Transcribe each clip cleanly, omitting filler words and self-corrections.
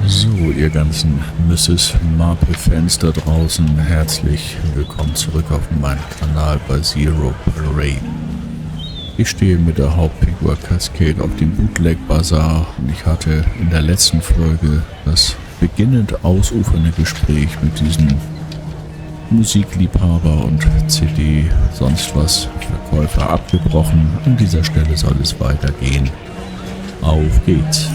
So, ihr ganzen Mrs. Marple-Fans da draußen, herzlich willkommen zurück auf meinem Kanal bei Zero Parade. Ich stehe mit der Hauptfigur Cascade auf dem Bootleg-Bazar und ich hatte in der letzten Folge das beginnend ausufernde Gespräch mit diesem Musikliebhaber und CD sonst was Verkäufer abgebrochen. An dieser Stelle soll es weitergehen. Auf geht's!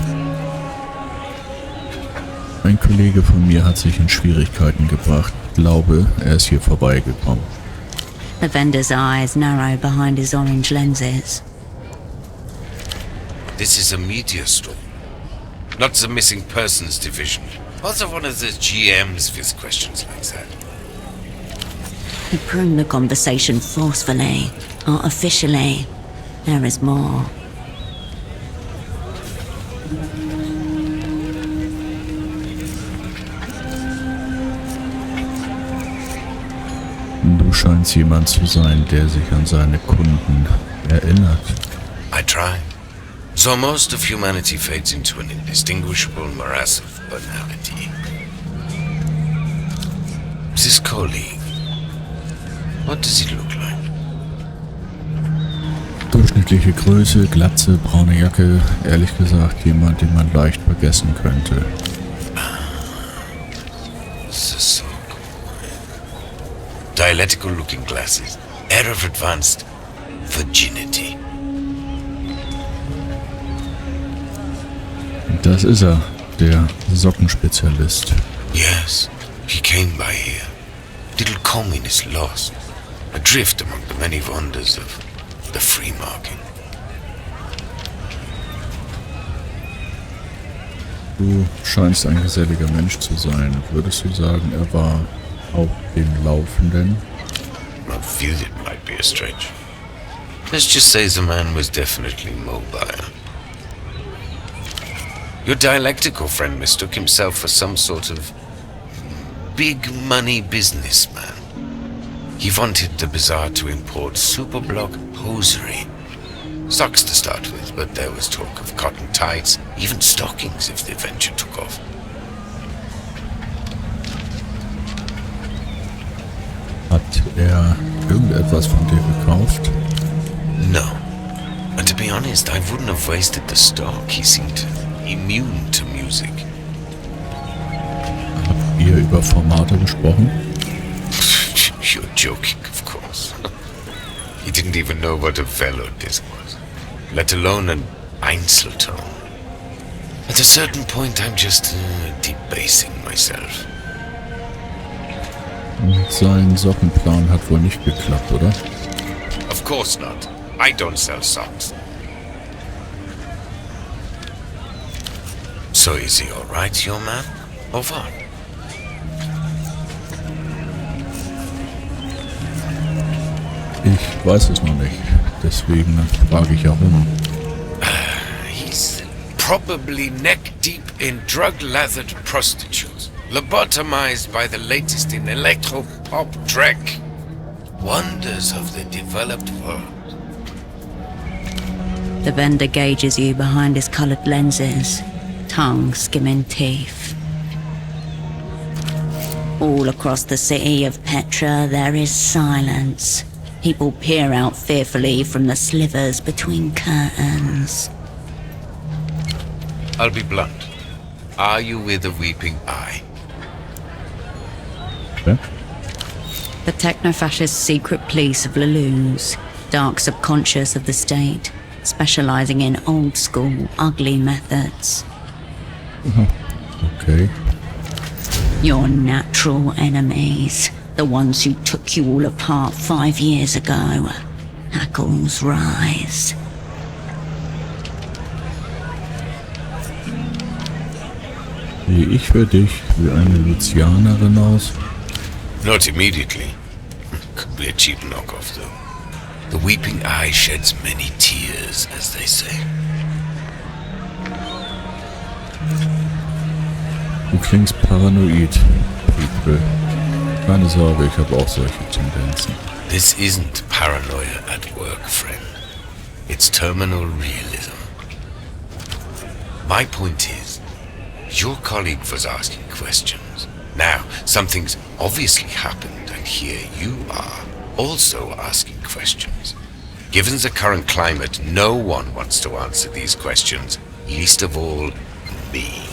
Ein Kollege von mir hat sich in Schwierigkeiten gebracht. Ich glaube, er ist hier vorbeigekommen. The vendor's eyes narrow behind his orange lenses. This is a media store, not the missing persons division. Also one of the GMs with questions like that. He pruned the conversation forcefully, artificially. There is more. Du scheinst jemand zu sein, der sich an seine Kunden erinnert. I try. So most of humanity fades into an indistinguishable morass of banality. This colleague, what does he look like? Durchschnittliche Größe, Glatze, braune Jacke, ehrlich gesagt jemand, den man leicht vergessen könnte. This is so cool. Dialectical looking glasses, air of advanced virginity. Das ist er, der Sockenspezialist. Yes, he came by here. Little coin is lost, adrift among the many wonders of the free market. Du scheinst ein geselliger Mensch zu sein. Würdest du sagen, er war auf dem Laufenden? I feel it might be a stretch. Let's just say the man was definitely mobile. Your dialectical friend mistook himself for some sort of big money businessman. He wanted the bazaar to import superblock hosiery. Socks to start with, but there was talk of cotton tights, even stockings if the venture took off. Hat er irgendetwas von dir gekauft? No. And to be honest, I wouldn't have wasted the stock. He seemed immune to music. Habt ihr über Formate gesprochen? You're joking, of course. He didn't even know what a Velodisc was, let alone an Einzelton. At a certain point, I'm just debasing myself. Und sein Sockenplan hat wohl nicht geklappt, oder? Of course not. I don't sell socks. So is he alright, your man? Or what? Ich weiß es noch nicht. Deswegen frage ich herum. He's probably neck-deep in drug-lathered prostitutes, lobotomized by the latest in electro-pop dreck. Wonders of the developed world. The vendor gauges you behind his colored lenses, tongue skimming teeth. All across the city of Petra there is silence. People peer out fearfully from the slivers between curtains. I'll be blunt. Are you with a weeping eye? Ja? The techno-fascist secret police of Lelou's, dark subconscious of the state, specializing in old-school, ugly methods. Okay. Your natural enemies, the ones who took you all apart 5 years ago. Hackles rise. Sehe ich für dich wie eine Lucianerin aus? Not immediately. Could be a cheap knockoff, though. The weeping eye sheds many tears, as they say. Du klingst paranoid, People. Keine Sorge, ich habe auch solche Tendenzen. This isn't paranoia at work, friend. It's terminal realism. My point is, Your colleague was asking questions. Now, something's obviously happened, and here you are, also asking questions. Given the current climate, no one wants to answer these questions, least of all, me.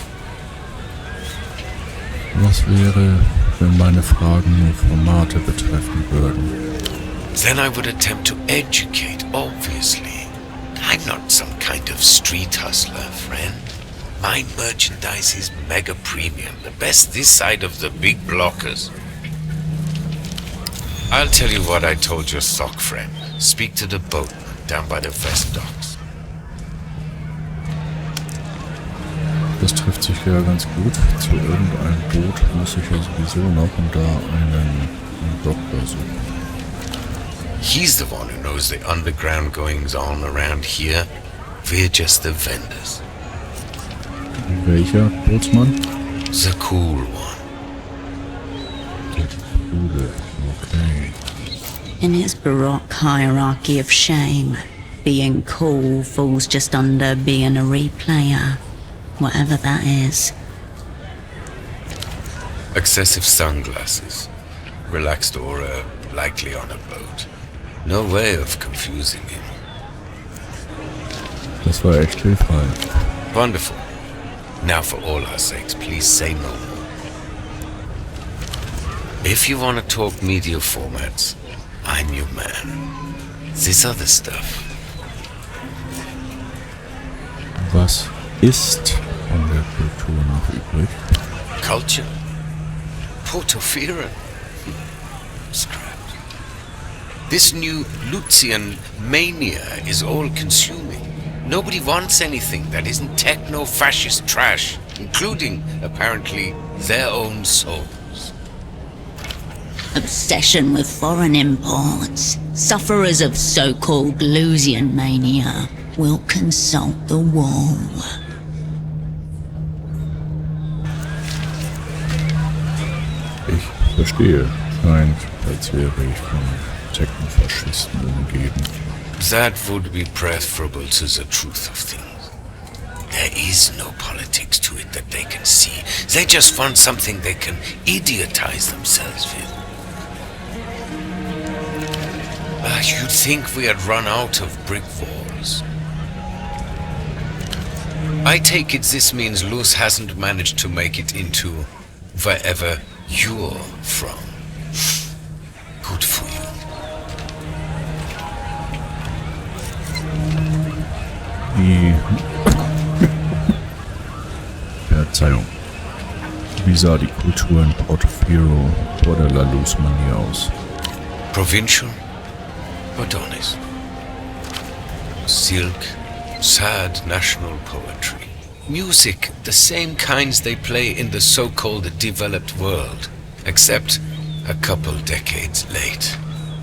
Was wäre, wenn meine Fragen nur Formate betreffen würden? Then I would attempt to educate, obviously. I'm not some kind of street hustler, friend. My merchandise is mega premium, the best this side of the big blockers. I'll tell you what I told your sock friend. Speak to the boatman down by the West Docks. Das trifft sich ja ganz gut. Zu irgendeinem Boot muss ich ja sowieso noch und da einen Doktor suchen. He's the one who knows the underground goings-on around here. We're just the vendors. Welcher Bootsmann? The cool one. Der Bühne. Okay. In his baroque hierarchy of shame, being cool falls just under being a replayer, whatever that is. Excessive sunglasses. Relaxed aura, likely on a boat. No way of confusing him. Das war echt hilfreich. Wonderful. Now for all our sakes, please say no more. If you want to talk media formats, I'm your man. This other stuff. Was ist von der Kultur noch übrig? Culture? Portoferen? Scrapped. This new Lucian mania is all-consuming. Nobody wants anything that isn't techno-fascist trash, including, apparently, their own souls. Obsession with foreign imports. Sufferers of so-called Lucian mania will consult the wall. Ich verstehe. Scheint, als wäre ich von Technofaschisten umgeben. That would be preferable to the truth of things. There is no politics to it that they can see. They just want something they can idiotize themselves with. You'd think we had run out of brick walls. I take it this means Luz hasn't managed to make it into wherever you're from. Good for you. Verzeihung. Wie sah die Kultur in Portofero vor der La Luz-Manie aus? Provincial, but honest. Silk, sad national poetry. Music, the same kinds they play in the so-called developed world, except a couple decades late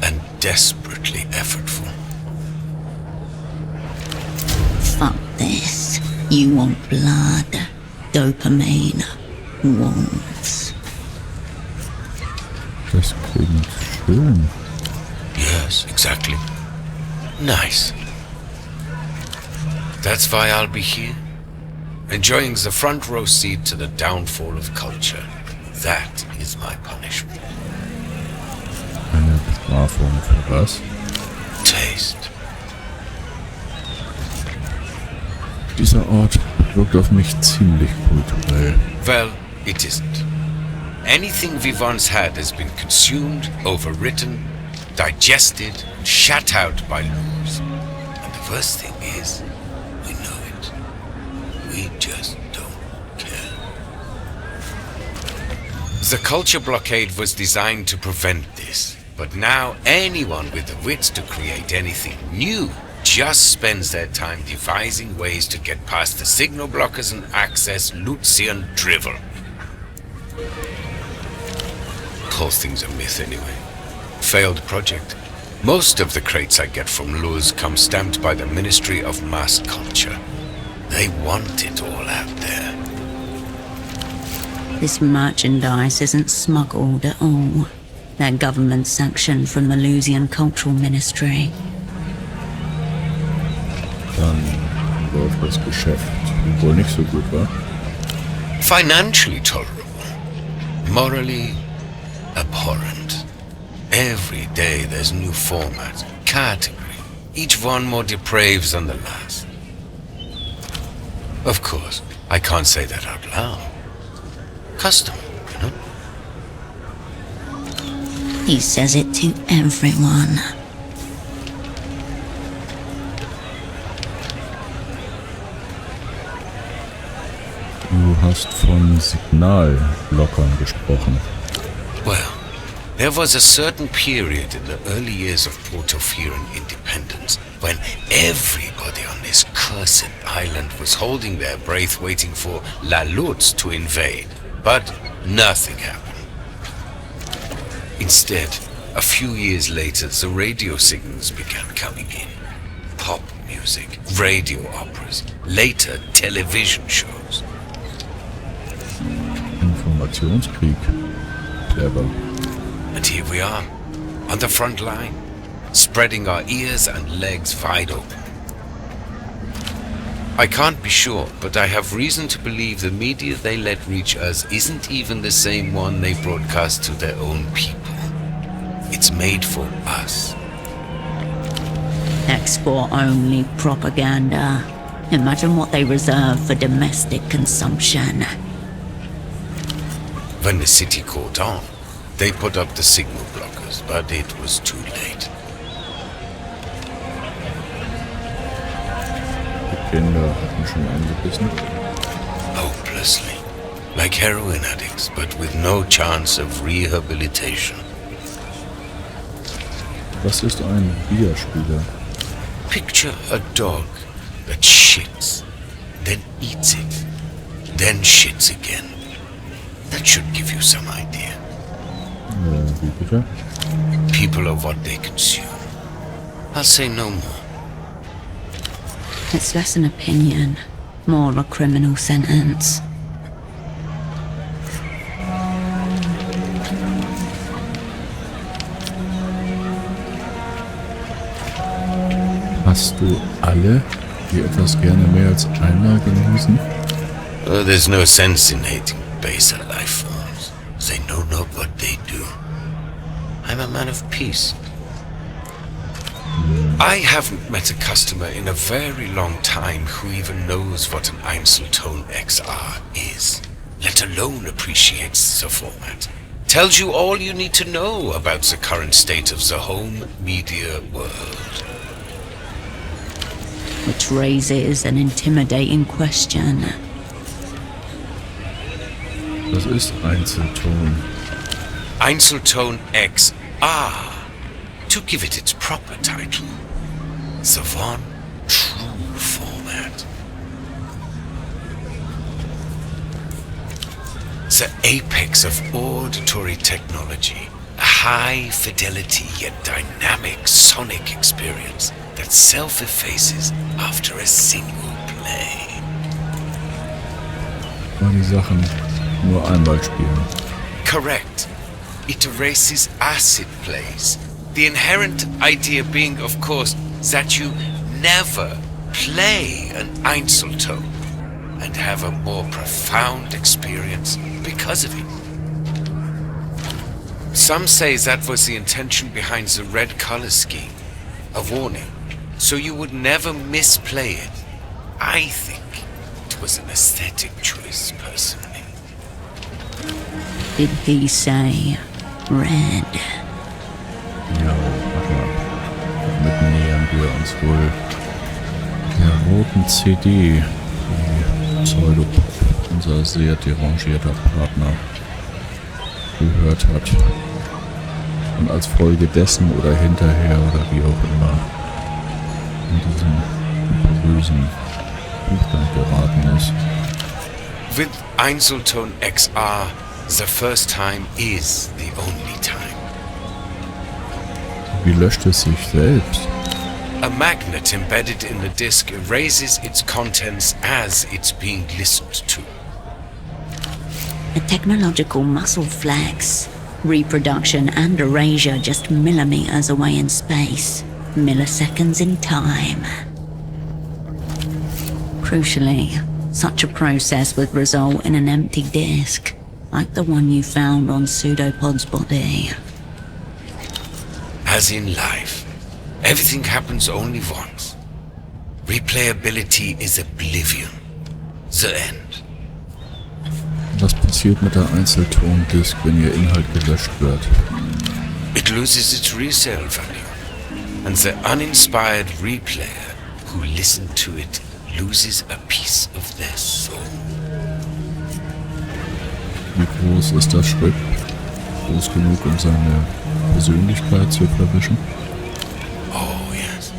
and desperately effortful. Fuck this. You want blood, dopamine, wolves. Das klingt schön. Yes, exactly. Nice. That's why I'll be here, enjoying the front row seat to the downfall of culture. That is my punishment. Eine Bestrafung für was? Taste. Dieser Ort wirkt auf mich ziemlich kulturell. Well, it isn't. Anything we once had has been consumed, overwritten, digested, shut out by Luz. And the worst thing is, we know it. We just don't care. The culture blockade was designed to prevent this, but now anyone with the wits to create anything new just spends their time devising ways to get past the signal blockers and access Lucian drivel. Whole thing's a myth anyway. Failed project. Most of the crates I get from Luz come stamped by the Ministry of Mass Culture. They want it all out there. This merchandise isn't smuggled at all. They're government sanctioned from the Lucian Cultural Ministry. Dann läuft das Geschäft wohl nicht so gut, wa? Financially tolerable. Morally abhorrent. Every day there's new format, category, each one more depraved than the last. Of course, I can't say that out loud. Custom, you know? He says it to everyone. Du hast von Signalblockern gesprochen. Well, there was a certain period in the early years of Portofieran independence when everybody on this cursed island was holding their breath waiting for La Lutz to invade, but nothing happened. Instead, a few years later, the radio signals began coming in. Pop music, radio operas, later television shows. Informationskrieg. Clever. And here we are, on the front line, spreading our ears and legs wide open. I can't be sure, but I have reason to believe the media they let reach us isn't even the same one they broadcast to their own people. It's made for us. Export-only propaganda. Imagine what they reserve for domestic consumption. When the city caught on, they put up the signal blockers, but it was too late. Die Kinder hatten schon eingebissen. Hopelessly. Like heroin addicts, but with no chance of rehabilitation. Was ist ein Widerspieler? Picture a dog that shits, then eats it, then shits again. That should give you some idea. Wie bitte? People are what they consume. I'll say no more. It's less an opinion, more a criminal sentence. Hast du alle, die etwas gerne mehr als einmal genießen? There's no sense in hating baser life forms. They know not what they do. I'm a man of peace. I haven't met a customer in a very long time who even knows what an Einzelton XR is, let alone appreciates the format. Tells you all you need to know about the current state of the home media world. Which raises an intimidating question. Was ist Einzelton? Einzelton XR, to give it its proper title. The one true format. The apex of auditory technology. A high fidelity yet dynamic sonic experience that self-effaces after a single play. Mal die Sachen nur einmal spielen. Correct. It erases acid plays. The inherent idea being, of course, that you never play an Einzelton and have a more profound experience because of it. Some say that was the intention behind the red color scheme, a warning, so you would never misplay it. I think it was an aesthetic choice, personally. Did he say red? Ja, warte ab. Damit nähern wir uns wohl der roten CD, die Pseudopop, unser sehr derangierter Partner, gehört hat. Und als Folge dessen oder hinterher oder wie auch immer in diesen bösen Zustand geraten ist. With Einzelton XR, the first time is the only time. Wie löscht es sich selbst? A magnet embedded in the disc erases its contents as it's being listened to. A technological muscle flex. Reproduction and erasure just millimeters away in space. Milliseconds in time. Crucially, Such a process would result in an empty disk, like the one you found on Pseudopod's body. As in life, everything happens only once. Replayability is oblivion. The end. Was passiert mit der Einzeltondisk, wenn ihr Inhalt gelöscht wird? It loses its resale value, and the uninspired replayer who listened to it loses a piece of their soul. Wie groß ist das Stück? Groß genug, um seine Persönlichkeit zu verwischen? Oh yes,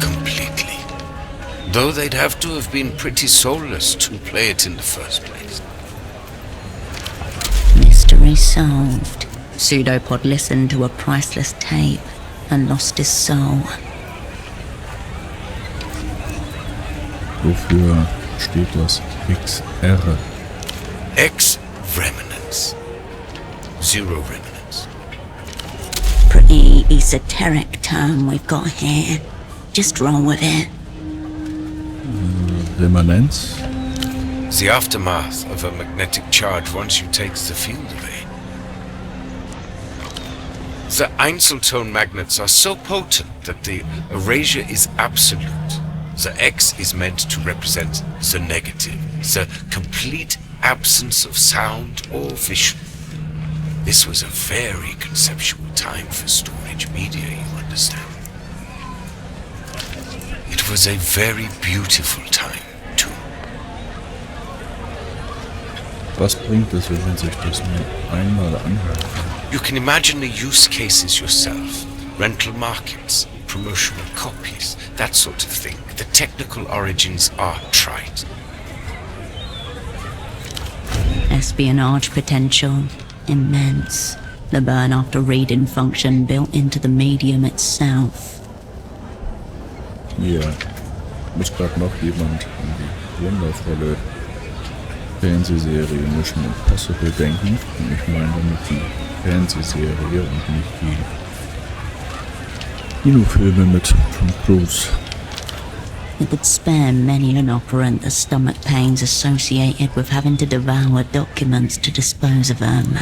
completely. Though they'd have to have been pretty soulless to play it in the first place. Mystery solved. Pseudopod listened to a priceless tape and lost his soul. Wofür steht das XR? X remnants. Zero remnants. Pretty esoteric term we've got here. Just roll with it. Remanenz? The aftermath of a magnetic charge once you take the field away. The Einzeltone magnets are so potent that the erasure is absolute. The X is meant to represent the negative, the complete absence of sound or vision. This was a very conceptual time for storage media, you understand. It was a very beautiful time, too. Was bringt es, wenn man sich das nur einmal anhört? You can imagine the use cases yourself. Rental markets, promotional copies, that sort of thing. The technical origins are trite. Espionage potential, immense. The burn after reading function built into the medium itself. Ja, muss gerade noch jemand an die wundervolle Fernsehserie Mission Impossible denken. Und ich meine damit die Fernsehserie und nicht die Kinofilme mit Tom Cruise. It would spare many an operant the stomach pains associated with having to devour documents to dispose of them.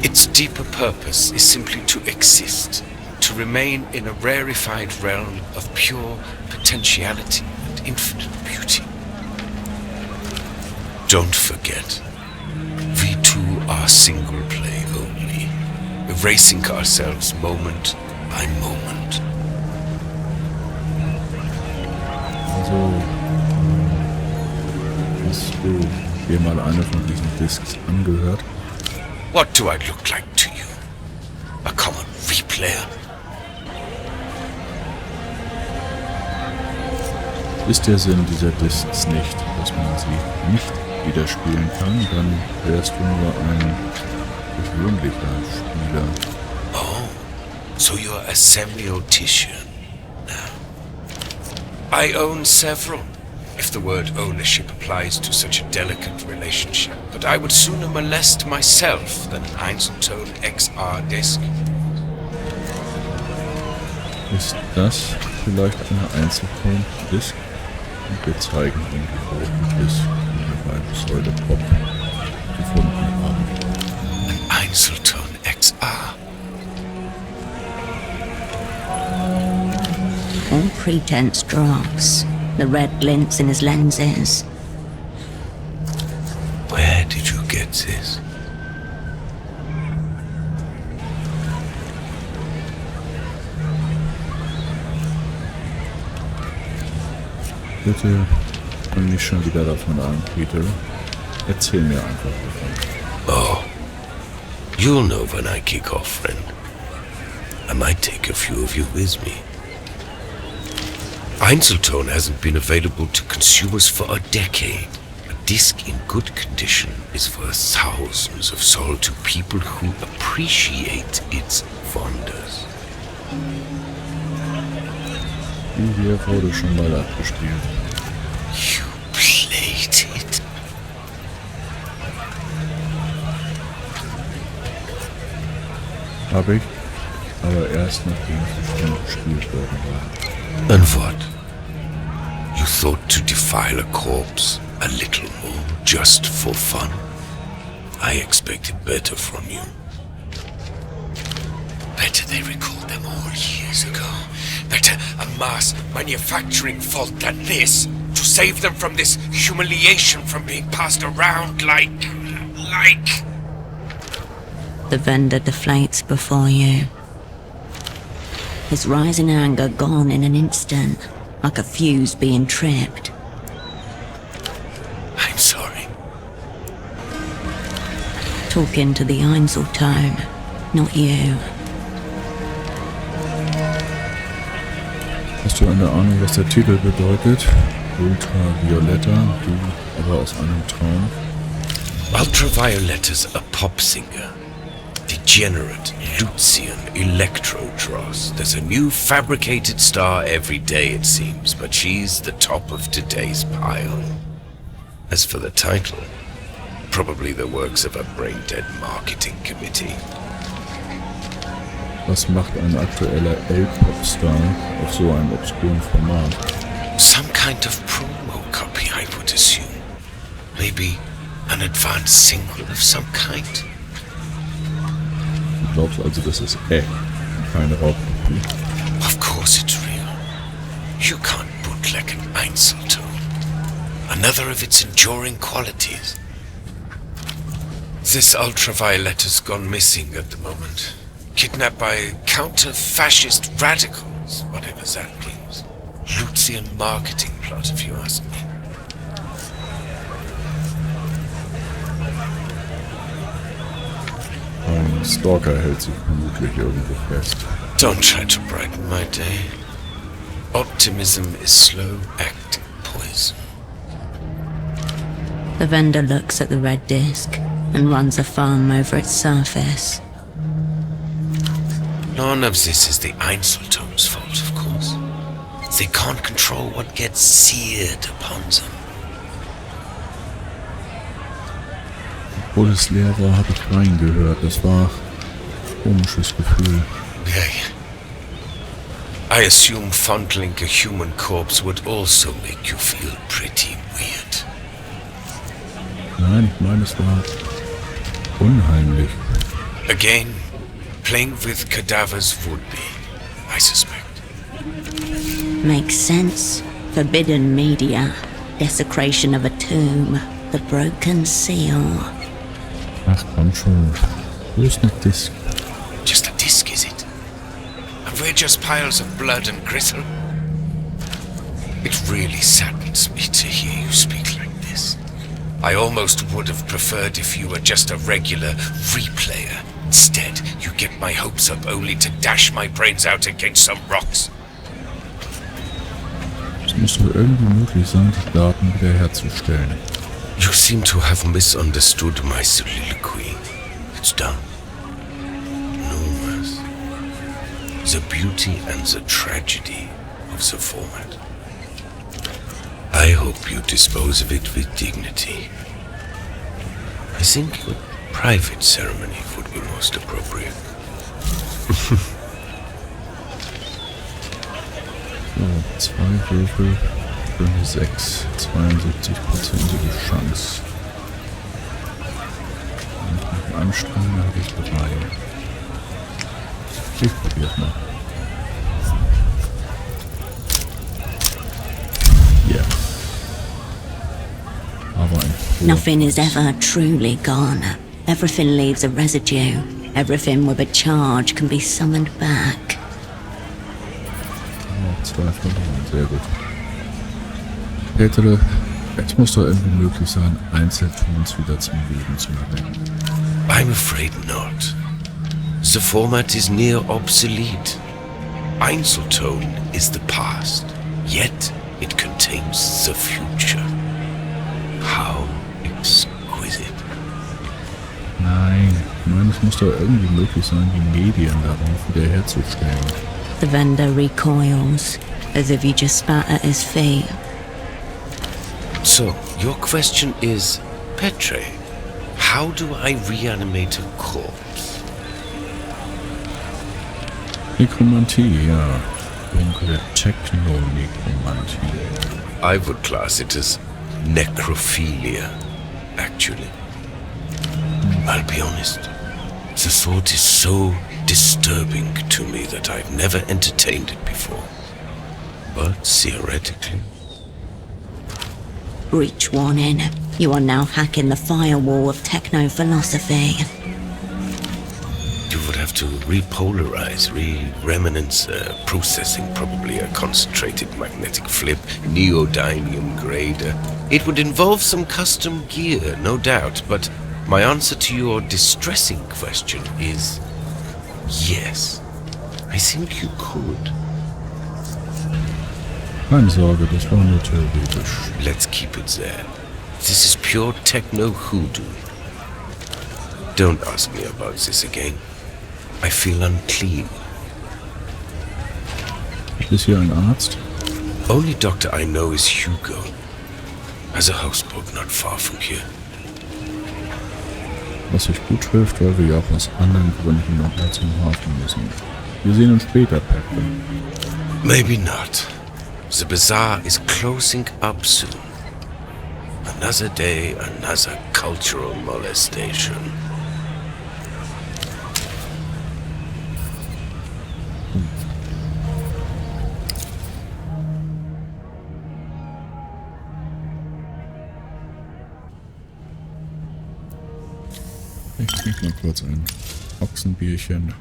Its deeper purpose is simply to exist, to remain in a rarefied realm of pure potentiality and infinite beauty. Don't forget, we too are single play only, erasing ourselves moment by moment. Also, hast du dir mal eine von diesen Discs angehört? What do I look like to you? A common replayer? Ist der Sinn dieser Discs nicht, dass man sie nicht wieder spielen kann, dann wärst du nur ein gewöhnlicher Spieler. Oh, so you're a semiotician now. I own several, if the word ownership applies to such a delicate relationship, but I would sooner molest myself than an Einzeltone XR disc. Ist das vielleicht eine Einzelton-Disc? Und wir zeigen Ihnen die roten Disc, die wir bei Pseudopod gefunden haben. An Einzeltone XR. All pretense drops. The red glints in his lenses. Where did you get this? Bitte fang nicht schon wieder davon an, Peter. Erzähl mir einfach davon. Oh, you'll know when I kick off, friend. I might take a few of you with me. Einzeltone hasn't been available to consumers for a decade. A disc in good condition is worth thousands of soul to people who appreciate its wonders. Die hier wurde schon mal abgespielt. You played it? Hab ich, aber erst nachdem es bestimmt gespielt worden war. And what? You thought to defile a corpse a little more just for fun? I expected better from you. Better they recalled them all years ago. Better a mass manufacturing fault than this, to save them from this humiliation from being passed around like... The vendor deflates before you. His rising anger gone in an instant, like a fuse being tripped. I'm sorry. Talking to the Einzeltone, not you. Hast du eine Ahnung, was der Titel bedeutet? Ultravioletter, du aber aus einem Traum. Ultravioletter's a pop singer. Degenerate Lucian Electro-Dross. There's a new fabricated star every day, it seems, but she's the top of today's pile. As for the title, probably the works of a brain-dead marketing committee. Was macht ein aktueller L-Pop-Star auf so einem obskuren Format? Some kind of promo copy, I would assume. Maybe an advanced single of some kind. Du glaubst also, das ist echt keine Raubkopie? Of course it's real. You can't bootleg an Einzelton. Another of its enduring qualities. This Ultravioletter's gone missing at the moment. Kidnapped by counter-fascist radicals, whatever that means. Lucian marketing plot, if you ask me. Ein Stalker hält sich vermutlich irgendwo fest. Don't try to brighten my day. Optimism is slow-acting poison. The vendor looks at the red disc and runs a thumb over its surface. None of this is the Einzeltone's fault, of course. They can't control what gets seared upon them. Obwohl es leer war, habe ich reingehört. Das war ein komisches Gefühl. Yeah. I assume fondling a human corpse would also make you feel pretty weird. Nein, ich meine, es war unheimlich. Again, playing with cadavers would be, I suspect. Makes sense. Forbidden media. Desecration of a tomb. The broken seal. Ach komm schon. Wo ist eine Disc? Just a disc, is it? And we're just piles of blood and gristle? It really saddens me to hear you speak like this. I almost would have preferred if you were just a regular replayer. Instead, you get my hopes up only to dash my brains out against some rocks. Es muss doch irgendwie möglich sein, die Daten wiederherzustellen. You seem to have misunderstood my soliloquy. It's done. Enormous. The beauty and the tragedy of the format. I hope you dispose of it with dignity. I think a private ceremony would be most appropriate. So, 2 Würfel für eine 6. 72%ige Chance. Und nach dem Anstrengen habe ich 3. Ich probier's mal. Ja. Aber ein Nothing is ever truly gone. Everything leaves a residue. Everything with a charge can be summoned back. 2 verloren, sehr gut. Petre, es muss doch irgendwie möglich sein, Einzeltons wieder zum Leben zu erwecken. I'm afraid not. The format is near obsolete. Einzelton is the past, yet it contains the future. How exquisite. Nein, ich meine, es muss doch irgendwie möglich sein, die Medien darauf wiederherzustellen. The vendor recoils, as if you just spat at his feet. So, your question is, Petre, how do I reanimate a corpse? Nekromantie, ja. dunkle Techno-Nekromantie. I would class it as necrophilia, actually. I'll be honest. The thought is so disturbing to me that I've never entertained it before. But theoretically... Breach warning. You are now hacking the firewall of techno-philosophy. You would have to repolarize, re-reminence processing, probably a concentrated magnetic flip, neodymium grader. It would involve some custom gear, no doubt, but my answer to your distressing question is yes. I think you could. Keine Sorge, das war nur theoretisch. Let's keep it there. This is pure techno hoodoo. Don't ask me about this again. I feel unclean. Ist hier ein Arzt? Only doctor I know is Hugo. Has a houseboat not far from here. Was sich gut trifft, weil wir ja auch aus anderen Gründen noch mal zum Hafen müssen. Wir sehen uns später, Pepper. Maybe not. The bazaar is closing up soon. Another day, another cultural molestation. Ich trinke mal kurz ein Ochsenbierchen,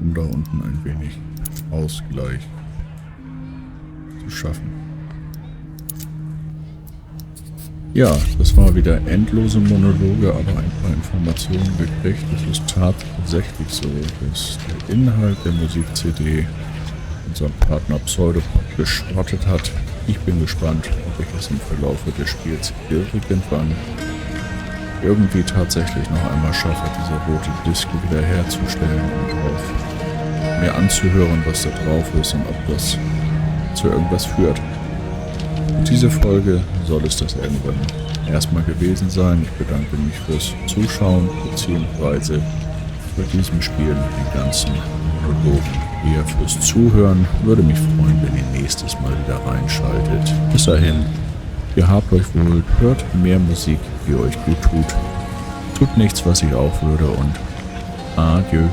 um da unten ein wenig Ausgleich zu schaffen. Ja, das war wieder endlose Monologe, aber ein paar Informationen gekriegt. Es ist tatsächlich so, dass der Inhalt der Musik-CD unseren Partner Pseudopod geschrottet hat. Ich bin gespannt, ob ich es im Verlauf des Spiels irgendwann irgendwie tatsächlich noch einmal schaffe, diese rote Disco wieder herzustellen und auch mir anzuhören, was da drauf ist und ob das zu irgendwas führt. Und diese Folge soll es das irgendwann erstmal gewesen sein. Ich bedanke mich fürs Zuschauen bzw. bei diesem Spiel den ganzen Monologen eher fürs Zuhören. Würde mich freuen, wenn ihr nächstes Mal wieder reinschaltet. Bis dahin, ihr habt euch wohl, hört mehr Musik, die euch gut tut. Tut nichts, was ich auch würde und adieu.